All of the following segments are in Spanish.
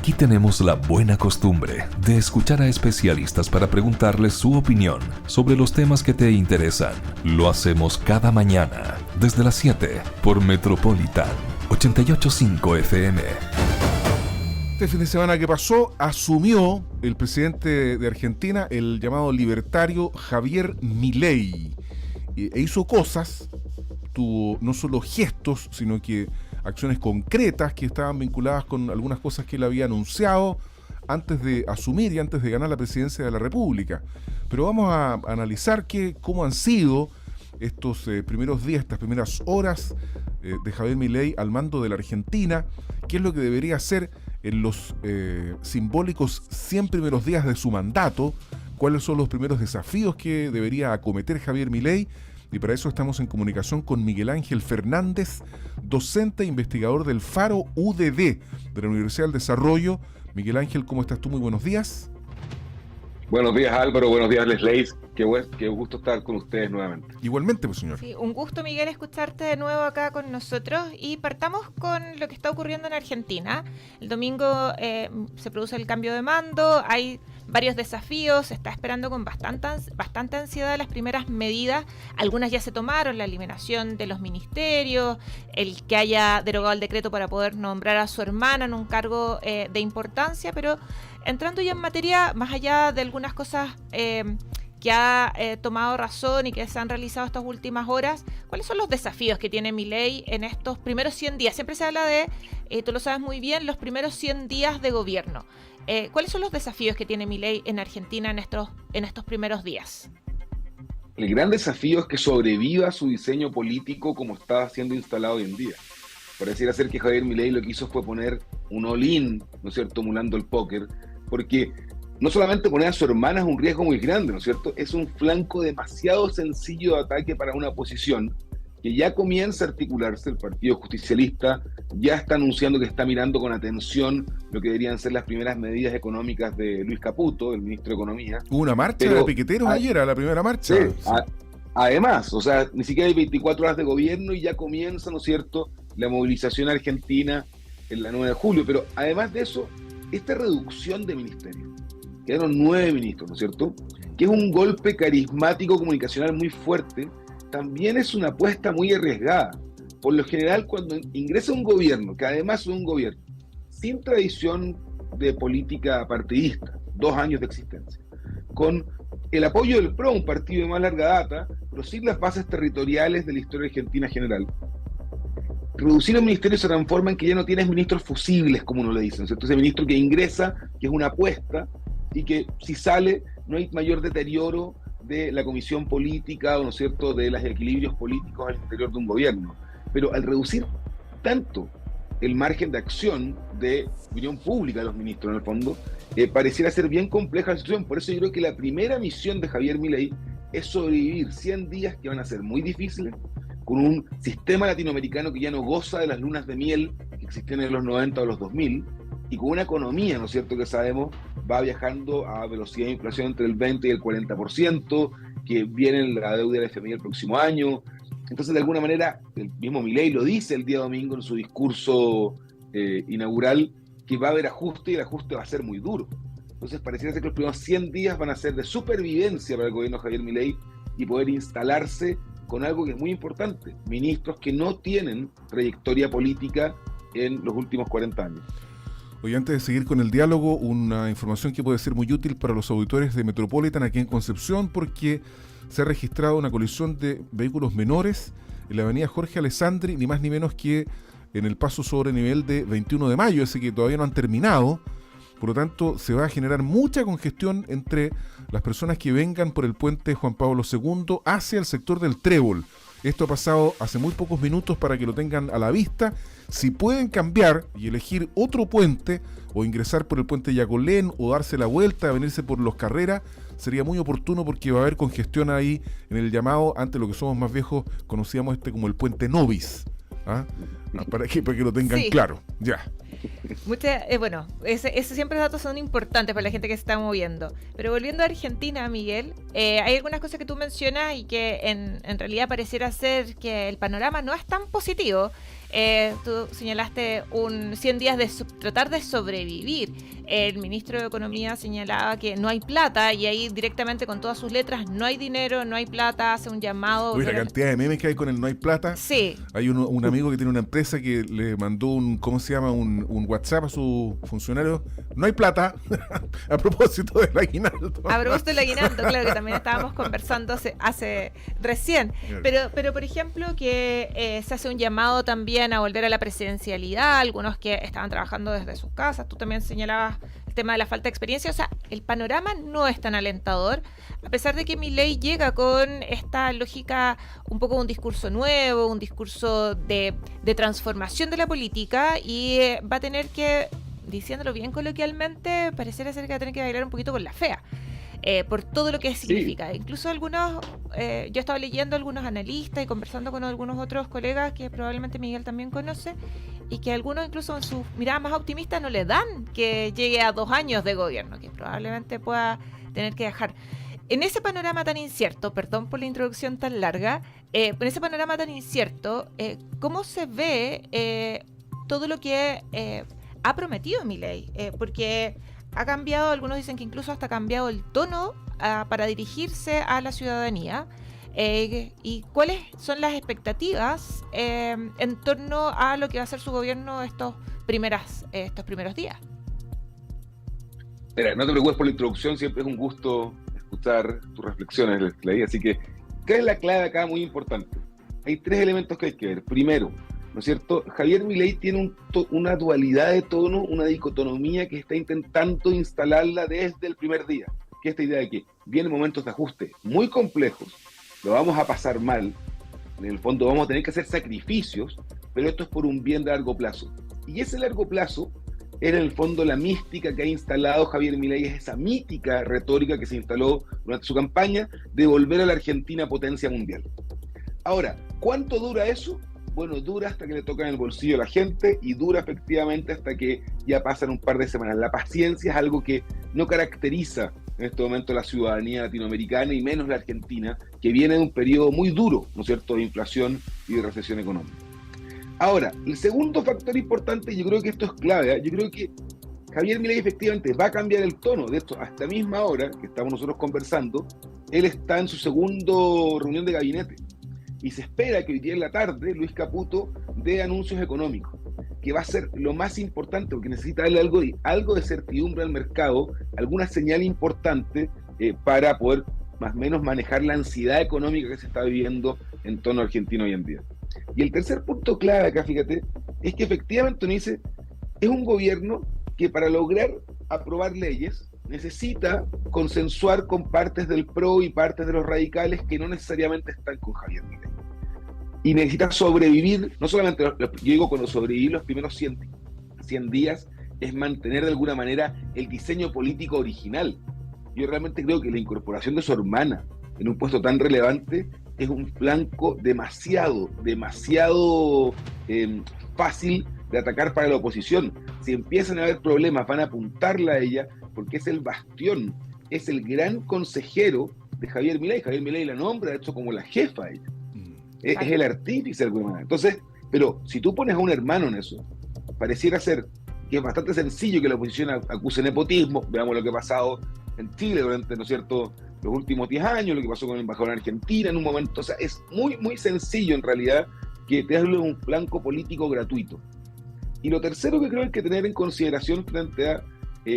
Aquí tenemos la buena costumbre de escuchar a especialistas para preguntarles su opinión sobre los temas que te interesan. Lo hacemos cada mañana, desde las 7, por Metropolitan 88.5 FM. Este fin de semana que pasó, asumió el presidente de Argentina, el llamado libertario Javier Milei, e hizo cosas, tuvo no solo gestos, sino que acciones concretas que estaban vinculadas con algunas cosas que él había anunciado antes de asumir y antes de ganar la presidencia de la República. Pero vamos a analizar cómo han sido estos primeros días, estas primeras horas de Javier Milei al mando de la Argentina, qué es lo que debería hacer en los simbólicos 100 primeros días de su mandato, cuáles son los primeros desafíos que debería acometer Javier Milei. Y para eso estamos en comunicación con Miguel Ángel Fernández, docente e investigador del Faro UDD de la Universidad del Desarrollo. Miguel Ángel, ¿cómo estás tú? Muy buenos días. Buenos días, Álvaro. Buenos días, Leslie. Qué gusto estar con ustedes nuevamente. Igualmente, pues, señor. Sí, un gusto, Miguel, escucharte de nuevo acá con nosotros. Y partamos con lo que está ocurriendo en Argentina. El domingo se produce el cambio de mando, hay varios desafíos, se está esperando con bastante ansiedad las primeras medidas. Algunas ya se tomaron, la eliminación de los ministerios, el que haya derogado el decreto para poder nombrar a su hermana en un cargo de importancia, pero entrando ya en materia, más allá de algunas cosas que ha tomado razón y que se han realizado estas últimas horas, ¿cuáles son los desafíos que tiene Milei en estos primeros 100 días? Siempre se habla de, tú lo sabes muy bien, los primeros 100 días de gobierno. ¿Cuáles son los desafíos que tiene Milei en Argentina en estos primeros días? El gran desafío es que sobreviva su diseño político como está siendo instalado hoy en día. Pareciera ser que Javier Milei lo que hizo fue poner un all-in, ¿no es cierto?, emulando el póker, porque no solamente poner a su hermana es un riesgo muy grande, ¿no es cierto? Es un flanco demasiado sencillo de ataque para una oposición que ya comienza a articularse. El Partido Justicialista ya está anunciando que está mirando con atención lo que deberían ser las primeras medidas económicas de Luis Caputo, el ministro de Economía. Hubo una marcha de piqueteros ayer, a la primera marcha. Sí. Además, o sea, ni siquiera hay 24 horas de gobierno y ya comienza, ¿no es cierto?, la movilización argentina en la 9 de julio. Pero además de eso, esta reducción de ministerios, quedaron 9 ministros, ¿no es cierto?, que es un golpe carismático comunicacional muy fuerte, también es una apuesta muy arriesgada. Por lo general, cuando ingresa un gobierno, que además es un gobierno sin tradición de política partidista, 2 años de existencia, con el apoyo del PRO, un partido de más larga data, pero sin las bases territoriales de la historia argentina general, reducir el ministerio se transforma en que ya no tienes ministros fusibles, como uno le dice, ¿no es cierto? Ese ministro que ingresa, que es una apuesta, y que si sale no hay mayor deterioro de la comisión política, ¿no es cierto?, de los equilibrios políticos al interior de un gobierno. Pero al reducir tanto el margen de acción de opinión pública de los ministros, en el fondo, pareciera ser bien compleja la situación. Por eso yo creo que la primera misión de Javier Milei es sobrevivir 100 días que van a ser muy difíciles, con un sistema latinoamericano que ya no goza de las lunas de miel que existían en los 90 o los 2000, y con una economía, ¿no es cierto?, que sabemos va viajando a velocidad de inflación entre el 20 y el 40%, que viene la deuda del FMI el próximo año. Entonces, de alguna manera, el mismo Milei lo dice el día domingo en su discurso inaugural, que va a haber ajuste y el ajuste va a ser muy duro. Entonces, pareciera ser que los primeros 100 días van a ser de supervivencia para el gobierno de Javier Milei y poder instalarse con algo que es muy importante: ministros que no tienen trayectoria política en los últimos 40 años. Oye, antes de seguir con el diálogo, una información que puede ser muy útil para los auditores de Metropolitan aquí en Concepción, porque se ha registrado una colisión de vehículos menores en la avenida Jorge Alessandri, ni más ni menos que en el paso sobre nivel de 21 de mayo, ese que todavía no han terminado. Por lo tanto, se va a generar mucha congestión entre las personas que vengan por el puente Juan Pablo II hacia el sector del Trébol. Esto ha pasado hace muy pocos minutos para que lo tengan a la vista. Si pueden cambiar y elegir otro puente o ingresar por el puente Yacolén o darse la vuelta, venirse por Los Carreras, sería muy oportuno porque va a haber congestión ahí en el llamado, antes lo que somos más viejos conocíamos como el puente Novis. Para que lo tengan claro. Ya. Bueno, ese siempre datos son importantes para la gente que se está moviendo. Pero volviendo a Argentina, Miguel, hay algunas cosas que tú mencionas y que en realidad pareciera ser que el panorama no es tan positivo. Tú señalaste 100 días de tratar de sobrevivir. El ministro de Economía señalaba que no hay plata y ahí directamente con todas sus letras, no hay dinero, no hay plata, hace un llamado. Uy, la cantidad de memes que hay con el no hay plata. Sí. Hay un amigo que tiene una empresa que le mandó un WhatsApp a su funcionario. No hay plata. A propósito del aguinaldo. A propósito del aguinaldo, claro, que también estábamos conversando hace recién. Pero por ejemplo, que se hace un llamado también a volver a la presidencialidad, algunos que estaban trabajando desde sus casas. Tú también señalabas el tema de la falta de experiencia. O sea, el panorama no es tan alentador, a pesar de que Milei llega con esta lógica, un poco un discurso nuevo, un discurso de transformación de la política, y va a tener que, diciéndolo bien coloquialmente, pareciera ser que va a tener que bailar un poquito con la fea. Por todo lo que significa. Sí. Incluso algunos, yo estaba leyendo algunos analistas y conversando con algunos otros colegas que probablemente Miguel también conoce, y que algunos incluso en sus miradas más optimistas no le dan que llegue a 2 años de gobierno, que probablemente pueda tener que dejar. En ese panorama tan incierto, perdón por la introducción tan larga, en ese panorama tan incierto, ¿cómo se ve todo lo que ha prometido Milei? Porque ha cambiado, algunos dicen que incluso hasta ha cambiado el tono para dirigirse a la ciudadanía. ¿Y cuáles son las expectativas en torno a lo que va a ser su gobierno estos primeros días? Mira, no te preocupes por la introducción, siempre es un gusto escuchar tus reflexiones, Leí, así que, ¿qué es la clave acá muy importante? Hay 3 elementos que hay que ver. Primero, ¿no es cierto? Javier Milei tiene una dualidad de tono, una dicotomía que está intentando instalarla desde el primer día. Que esta idea de que vienen momentos de ajuste muy complejos, lo vamos a pasar mal, en el fondo vamos a tener que hacer sacrificios, pero esto es por un bien de largo plazo. Y ese largo plazo era en el fondo la mística que ha instalado Javier Milei, es esa mítica retórica que se instaló durante su campaña de volver a la Argentina potencia mundial. Ahora, ¿cuánto dura eso? Bueno, dura hasta que le toca en el bolsillo a la gente y dura efectivamente hasta que ya pasan un par de semanas. La paciencia es algo que no caracteriza en este momento la ciudadanía latinoamericana y menos la argentina, que viene de un periodo muy duro, ¿no es cierto?, de inflación y de recesión económica. Ahora, el segundo factor importante, yo creo que esto es clave, yo creo que Javier Milei efectivamente va a cambiar el tono. De esto, hasta misma hora que estamos nosotros conversando, él está en su segundo reunión de gabinete. Y se espera que hoy día en la tarde Luis Caputo dé anuncios económicos, que va a ser lo más importante, porque necesita darle algo de certidumbre al mercado, alguna señal importante para poder más o menos manejar la ansiedad económica que se está viviendo en torno a Argentina hoy en día. Y el tercer punto clave acá, fíjate, es que efectivamente uno dice, es un gobierno que para lograr aprobar leyes necesita consensuar con partes del PRO y partes de los radicales que no necesariamente están con Javier Milei. Y necesita sobrevivir, no solamente, yo digo cuando sobrevivir los primeros 100 días, es mantener de alguna manera el diseño político original. Yo realmente creo que la incorporación de su hermana en un puesto tan relevante es un flanco demasiado fácil de atacar para la oposición. Si empiezan a haber problemas, van a apuntarla a ella, porque es el bastión, es el gran consejero de Javier Milei. Javier Milei la nombra, de hecho, como la jefa ella. Es el artífice de alguna manera. Entonces, pero si tú pones a un hermano en eso, pareciera ser que es bastante sencillo que la oposición acuse nepotismo. Veamos lo que ha pasado en Chile durante, ¿no es cierto?, los últimos 10 años, lo que pasó con el embajador en Argentina en un momento. O sea, es muy, muy sencillo en realidad que te hable un flanco político gratuito. Y lo tercero que creo que hay que tener en consideración frente a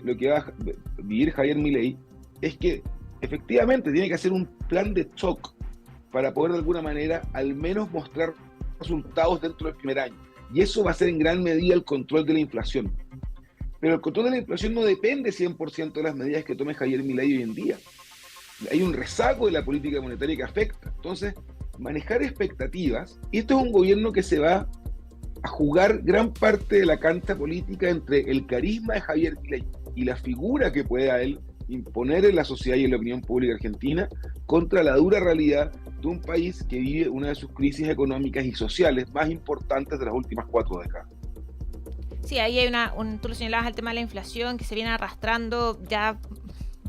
lo que va a vivir Javier Milei es que efectivamente tiene que hacer un plan de shock para poder de alguna manera al menos mostrar resultados dentro del primer año. Y eso va a ser en gran medida el control de la inflación. Pero el control de la inflación no depende 100% de las medidas que tome Javier Milei hoy en día. Hay un rezago de la política monetaria que afecta. Entonces, manejar expectativas, y esto es un gobierno que se va a jugar gran parte de la cancha política entre el carisma de Javier Milei y la figura que pueda él imponer en la sociedad y en la opinión pública argentina contra la dura realidad de un país que vive una de sus crisis económicas y sociales más importantes de las últimas 4 décadas. Sí, ahí hay tú lo señalabas, el tema de la inflación que se viene arrastrando ya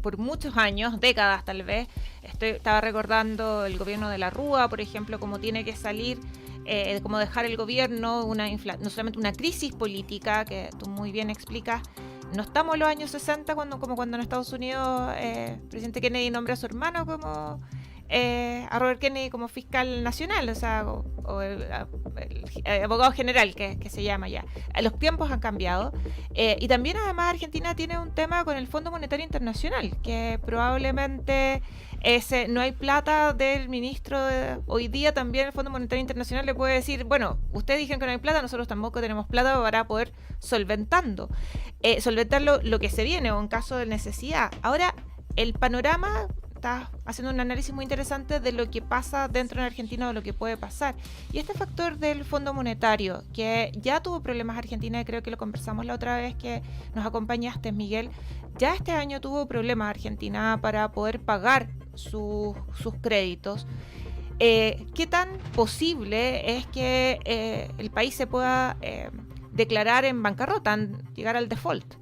por muchos años, décadas tal vez. Estaba recordando el gobierno de la Rúa, por ejemplo, cómo tiene que salir de cómo dejar el gobierno, no solamente una crisis política, que tú muy bien explicas. No estamos en los años 60 como cuando en Estados Unidos el presidente Kennedy nombra a su hermano como a Robert Kennedy como fiscal nacional, o sea, o el abogado general que se llama ya. Los tiempos han cambiado y también además Argentina tiene un tema con el Fondo Monetario Internacional, que probablemente no hay plata del ministro hoy día. También el Fondo Monetario Internacional le puede decir, bueno, ustedes dijeron que no hay plata, nosotros tampoco tenemos plata para poder solventar lo que se viene o en caso de necesidad. Ahora, el panorama está haciendo un análisis muy interesante de lo que pasa dentro de Argentina o lo que puede pasar. Y este factor del Fondo Monetario, que ya tuvo problemas Argentina, y creo que lo conversamos la otra vez que nos acompañaste, Miguel, ya este año tuvo problemas Argentina para poder pagar sus créditos. ¿Qué tan posible es que el país se pueda declarar en bancarrota, llegar al default?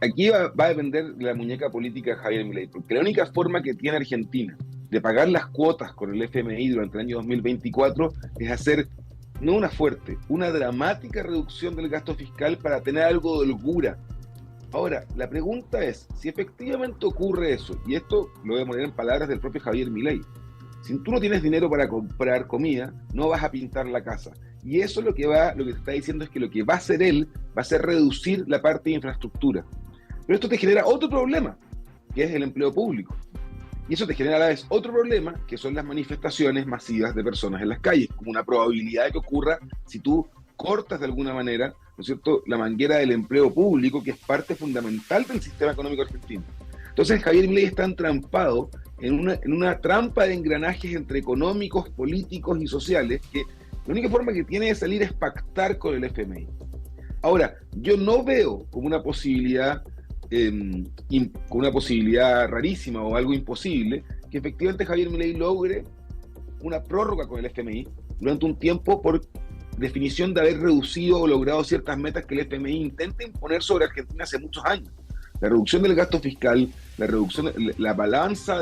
Aquí va a depender de la muñeca política de Javier Milei, porque la única forma que tiene Argentina de pagar las cuotas con el FMI durante el año 2024 es hacer, no una fuerte, una dramática reducción del gasto fiscal para tener algo de holgura. Ahora, la pregunta es, si efectivamente ocurre eso, y esto lo voy a poner en palabras del propio Javier Milei, si tú no tienes dinero para comprar comida, no vas a pintar la casa. Y eso lo que te está diciendo es que lo que va a hacer él va a ser reducir la parte de infraestructura. Pero esto te genera otro problema, que es el empleo público. Y eso te genera a la vez otro problema, que son las manifestaciones masivas de personas en las calles, como una probabilidad de que ocurra si tú cortas de alguna manera, ¿no es cierto?, la manguera del empleo público, que es parte fundamental del sistema económico argentino. Entonces Javier Milei está entrampado en una trampa de engranajes entre económicos, políticos y sociales, que la única forma que tiene de salir es pactar con el FMI. Ahora, yo no veo como una posibilidad rarísima o algo imposible, que efectivamente Javier Milei logre una prórroga con el FMI durante un tiempo por definición de haber reducido o logrado ciertas metas que el FMI intenta imponer sobre Argentina hace muchos años. La reducción del gasto fiscal, la balanza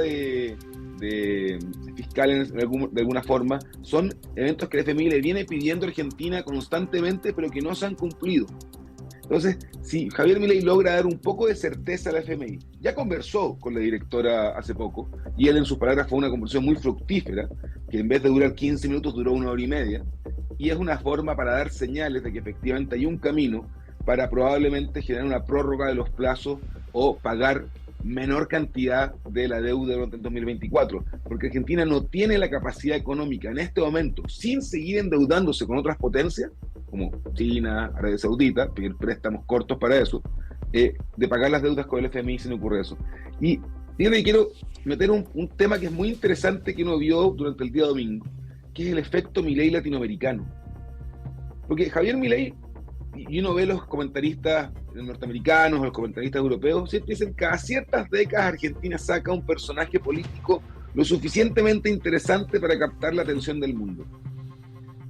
fiscal de alguna forma, son eventos que el FMI le viene pidiendo a Argentina constantemente, pero que no se han cumplido. Entonces, si Javier Milei logra dar un poco de certeza a la FMI, ya conversó con la directora hace poco, y él en sus palabras fue una conversación muy fructífera, que en vez de durar 15 minutos duró 1 hora y media, y es una forma para dar señales de que efectivamente hay un camino para probablemente generar una prórroga de los plazos o pagar menor cantidad de la deuda durante el 2024, porque Argentina no tiene la capacidad económica en este momento, sin seguir endeudándose con otras potencias, como China, Arabia Saudita, pedir préstamos cortos para eso, de pagar las deudas con el FMI si no ocurre eso. Y quiero meter un tema que es muy interesante que uno vio durante el día domingo, que es el efecto Milei latinoamericano. Porque Javier Milei, y uno ve los comentaristas norteamericanos, los comentaristas europeos, siempre dicen que cada ciertas décadas Argentina saca un personaje político lo suficientemente interesante para captar la atención del mundo.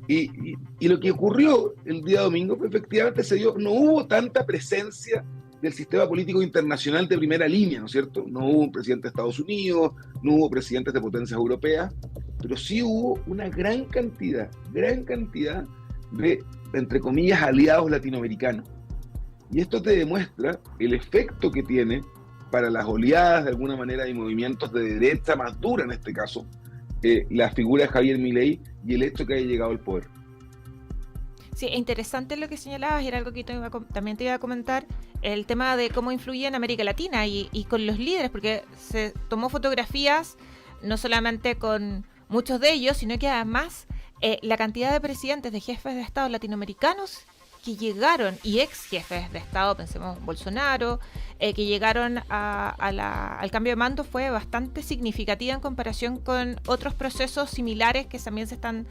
Y lo que ocurrió el día domingo, pues efectivamente no hubo tanta presencia del sistema político internacional de primera línea, ¿no es cierto? No hubo un presidente de Estados Unidos, no hubo presidentes de potencias europeas, pero sí hubo una gran cantidad de, entre comillas, aliados latinoamericanos. Y esto te demuestra el efecto que tiene para las oleadas, de alguna manera, y movimientos de derecha más dura, en este caso, la figura de Javier Milei y el hecho que haya llegado al poder. Sí, es interesante lo que señalabas, y era algo que también te iba a comentar, el tema de cómo influye en América Latina y con los líderes, porque se tomó fotografías no solamente con muchos de ellos, sino que además la cantidad de presidentes, de jefes de Estado latinoamericanos que llegaron, y ex jefes de Estado, pensemos Bolsonaro, que llegaron al cambio de mando, fue bastante significativa en comparación con otros procesos similares que también se están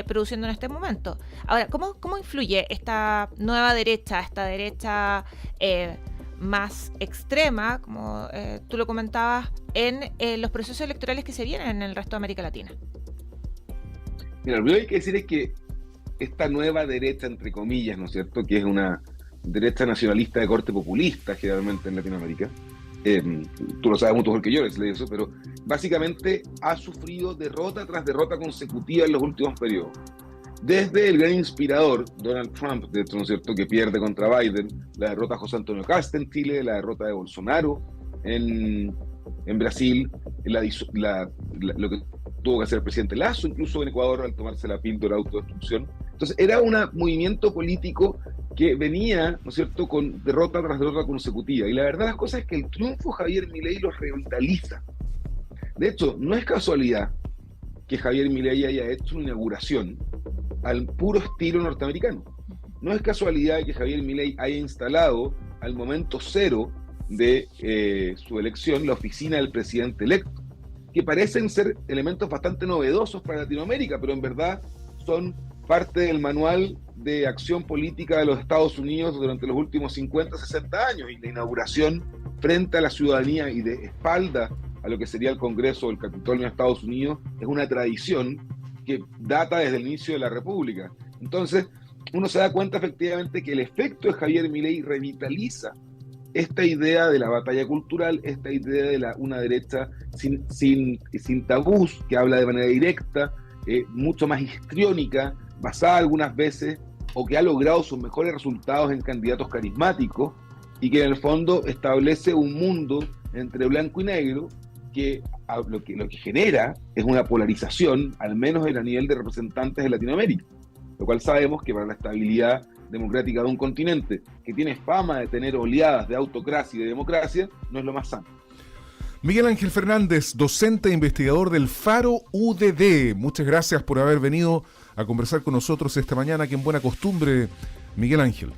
produciendo en este momento. Ahora, ¿cómo influye esta nueva derecha, esta derecha más extrema, como tú lo comentabas, en los procesos electorales que se vienen en el resto de América Latina? Mira, lo primero que hay que decir es que esta nueva derecha, entre comillas, ¿no es cierto?, que es una derecha nacionalista de corte populista, generalmente en Latinoamérica, tú lo sabes mucho mejor que yo, les leí eso, pero básicamente ha sufrido derrota tras derrota consecutiva en los últimos periodos. Desde el gran inspirador, Donald Trump, de hecho, ¿no es cierto?, que pierde contra Biden, la derrota de José Antonio Cast en Chile, la derrota de Bolsonaro en Brasil, lo que tuvo que hacer el presidente Lasso, incluso en Ecuador, al tomarse la píldora de autodestrucción. Entonces, era un movimiento político que venía, ¿no es cierto?, con derrota tras derrota consecutiva. Y la verdad de las cosas es que el triunfo de Javier Milei los revitaliza. De hecho, no es casualidad que Javier Milei haya hecho una inauguración al puro estilo norteamericano. No es casualidad que Javier Milei haya instalado al momento cero de su elección la oficina del presidente electo, que parecen ser elementos bastante novedosos para Latinoamérica, pero en verdad son parte del manual de acción política de los Estados Unidos durante los últimos 50, 60 años, y la inauguración frente a la ciudadanía y de espalda a lo que sería el Congreso o el Capitolio de Estados Unidos es una tradición que data desde el inicio de la República. Entonces, uno se da cuenta efectivamente que el efecto de Javier Milei revitaliza esta idea de la batalla cultural, esta idea de una derecha sin tabús, que habla de manera directa, mucho más histriónica, basada algunas veces, o que ha logrado sus mejores resultados en candidatos carismáticos, y que en el fondo establece un mundo entre blanco y negro, que lo que genera es una polarización, al menos a nivel de representantes de Latinoamérica, lo cual sabemos que para la estabilidad democrática de un continente que tiene fama de tener oleadas de autocracia y de democracia, no es lo más sano. Miguel Ángel Fernández, docente e investigador del Faro UDD, muchas gracias por haber venido a conversar con nosotros esta mañana, que en buena costumbre, Miguel Ángel.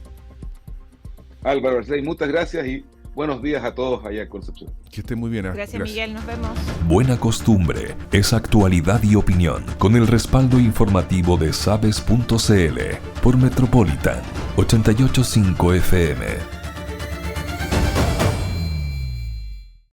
Álvaro Arcelay, muchas gracias y buenos días a todos allá en Concepción. Que estén muy bien. Gracias, Miguel, nos vemos. Buena costumbre es actualidad y opinión con el respaldo informativo de sabes.cl por Metropolitan 88.5 FM.